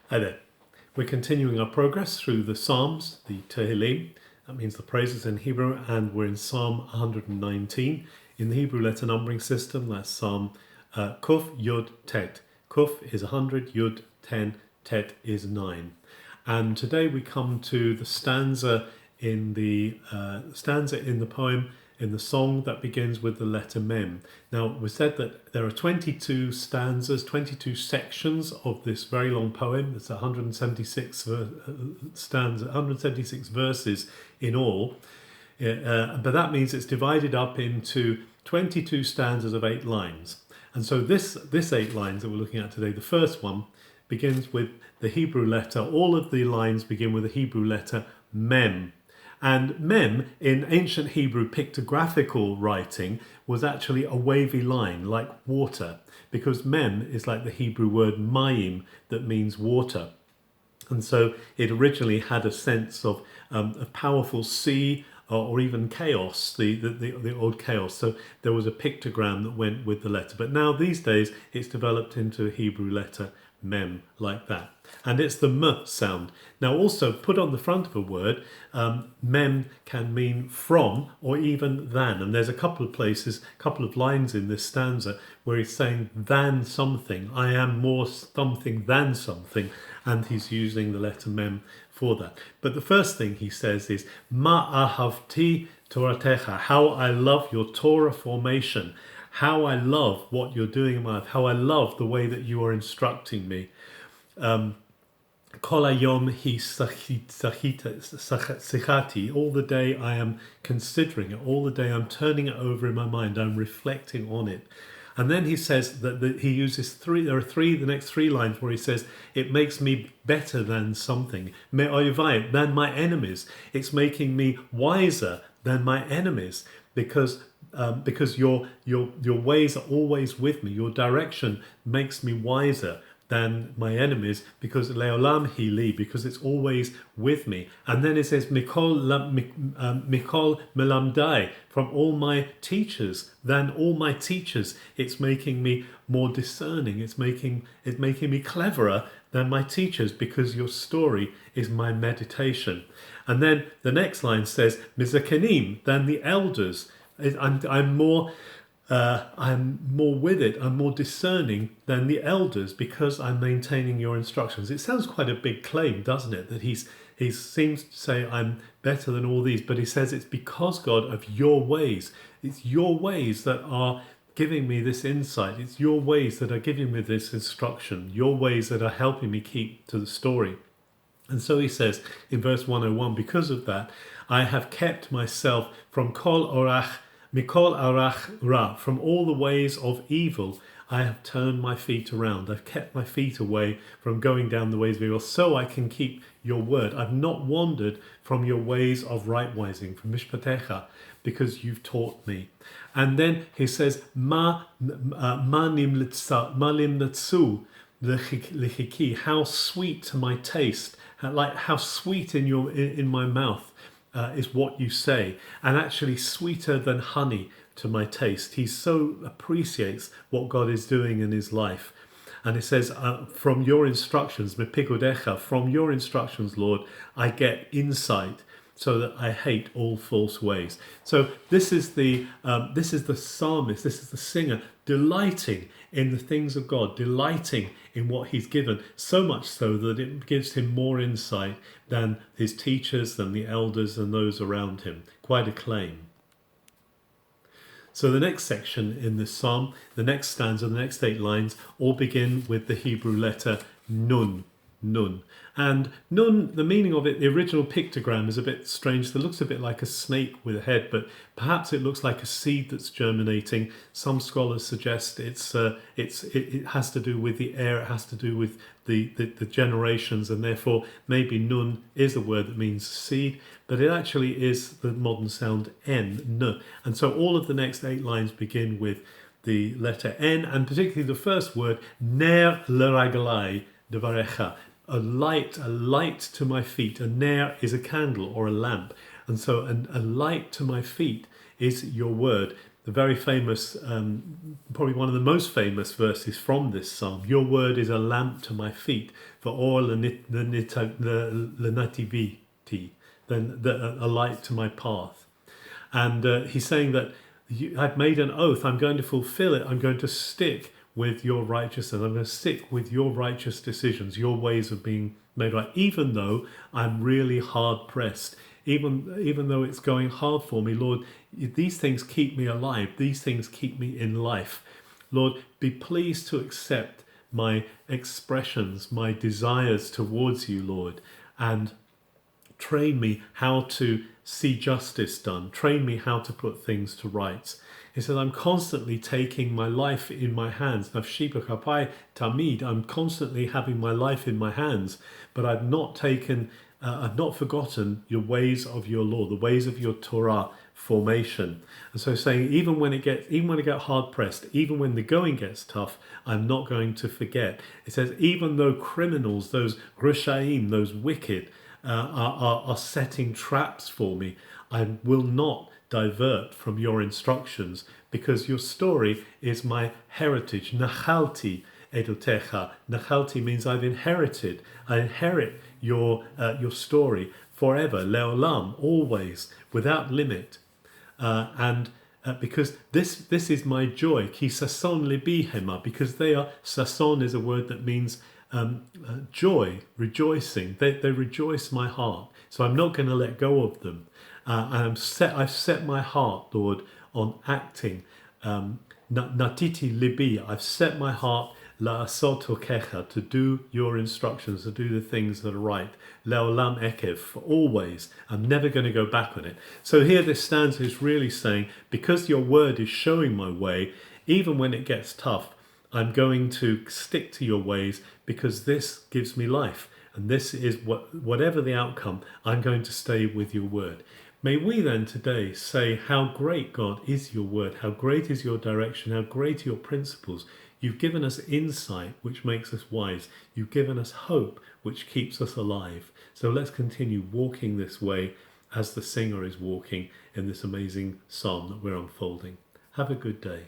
Hi there. We're continuing our progress through the Psalms, the Tehillim. That means the praises in Hebrew, and we're in Psalm 119. In the Hebrew letter numbering system, that's Psalm Kuf, Yud, Tet. Kuf is 100, Yud 10, Tet is 9. And today we come to the stanza in the poem, in the song that begins with the letter Mem. Now, we said that there are 22 stanzas, 22 sections of this very long poem. It's 176 176 verses in all. But that means it's divided up into 22 stanzas of 8 lines. And so this 8 lines that we're looking at today, the first one begins with the Hebrew letter. All of the lines begin with the Hebrew letter Mem. And Mem, in ancient Hebrew pictographical writing, was actually a wavy line, like water, because Mem is like the Hebrew word mayim, that means water. And so it originally had a sense of a powerful sea or even chaos, the old chaos. So there was a pictogram that went with the letter. But now these days it's developed into a Hebrew letter Mem, like that. And it's the M sound. Now also put on the front of a word, Mem can mean from or even than. And there's a couple of places, a couple of lines in this stanza where he's saying than something. I am more something than something. And he's using the letter Mem for that. But the first thing he says is Ma ahavti Toratecha, how I love your Torah formation. How I love what you're doing in my life. How I love the way that you are instructing me. Kol hayom hi sichati. All the day I am considering it. All the day I'm turning it over in my mind. I'm reflecting on it. And then he says that he uses three. There are the next 3 lines where he says, it makes me better than something. Me'oivai, than my enemies. It's making me wiser than my enemies. Because your ways are always with me. Your direction makes me wiser than my enemies, because leolam hili, because it's always with me. And then it says mikol melamdai, from all my teachers, than all my teachers. It's making me more discerning. It's making me cleverer than my teachers, because your story is my meditation. And then the next line says mizakenim, than the elders. I'm more with it. I'm more discerning than the elders, because I'm maintaining your instructions. It sounds quite a big claim, doesn't it? That he seems to say I'm better than all these, but he says it's because, God, of your ways. It's your ways that are giving me this insight. It's your ways that are giving me this instruction. Your ways that are helping me keep to the story. And so he says in verse 101, because of that, I have kept myself from kol orach, mikol arach ra, from all the ways of evil. I have turned my feet around. I've kept my feet away from going down the ways of evil, so I can keep your word. I've not wandered from your ways of right-wising, from mishpatecha, because you've taught me. And then he says, ma lim natsu lechiki, how sweet to my taste, like how sweet in my mouth is what you say, and actually sweeter than honey to my taste. He so appreciates what God is doing in his life. And it says, from your instructions, mepikodecha, from your instructions, Lord, I get insight, so that I hate all false ways. So this is the psalmist, this is the singer, delighting in the things of God, delighting in what he's given, so much so that it gives him more insight than his teachers, than the elders and those around him. Quite a claim. So the next section in this psalm, the next stanza, the next 8 lines, all begin with the Hebrew letter Nun. Nun. And Nun, the meaning of it, the original pictogram is a bit strange. It looks a bit like a snake with a head, but perhaps it looks like a seed that's germinating. Some scholars suggest it has to do with the air, it has to do with the generations, and therefore maybe Nun is a word that means seed, but it actually is the modern sound N. And so all of the next 8 lines begin with the letter N, and particularly the first word, Ner l'raglai devarecha, a light to my feet. A ner is a candle or a lamp, and so a light to my feet is your word. the very famous, probably one of the most famous verses from this psalm. Your word is a lamp to my feet, for or nativity, a light to my path. And he's saying that I've made an oath, I'm going to fulfill it, I'm going to stick with your righteousness, I'm going to stick with your righteous decisions, your ways of being made right, even though I'm really hard pressed, even though it's going hard for me. Lord, these things keep me alive, these things keep me in life. Lord, be pleased to accept my expressions, my desires towards you, Lord, and train me how to see justice done. Train me how to put things to rights. He says, I'm constantly taking my life in my hands. Nafshiba kapai tamid. I'm constantly having my life in my hands, but I've not forgotten your ways of your law, the ways of your Torah formation. And so saying, even when I get hard pressed, even when the going gets tough, I'm not going to forget. It says, even though criminals, those Rishaim, those wicked, are setting traps for me, I will not divert from your instructions, because your story is my heritage. Nachalti edotecha. Nachalti means I've inherited. I inherit your story forever, leolam, always, without limit. And because this is my joy, ki sason libi hema, because they are, sason is a word that means joy, rejoicing. They rejoice my heart, so I'm not going to let go of them. I've set my heart, Lord, on acting. Natiti libi, I've set my heart la'asot hokecha, to do your instructions, to do the things that are right. Leolam ekev, for always. I'm never going to go back on it. So here this stanza is really saying, because your word is showing my way, even when it gets tough, I'm going to stick to your ways, because this gives me life. And this is whatever the outcome, I'm going to stay with your word. May we then today say how great, God, is your word, how great is your direction, how great are your principles. You've given us insight, which makes us wise. You've given us hope, which keeps us alive. So let's continue walking this way as the singer is walking in this amazing psalm that we're unfolding. Have a good day.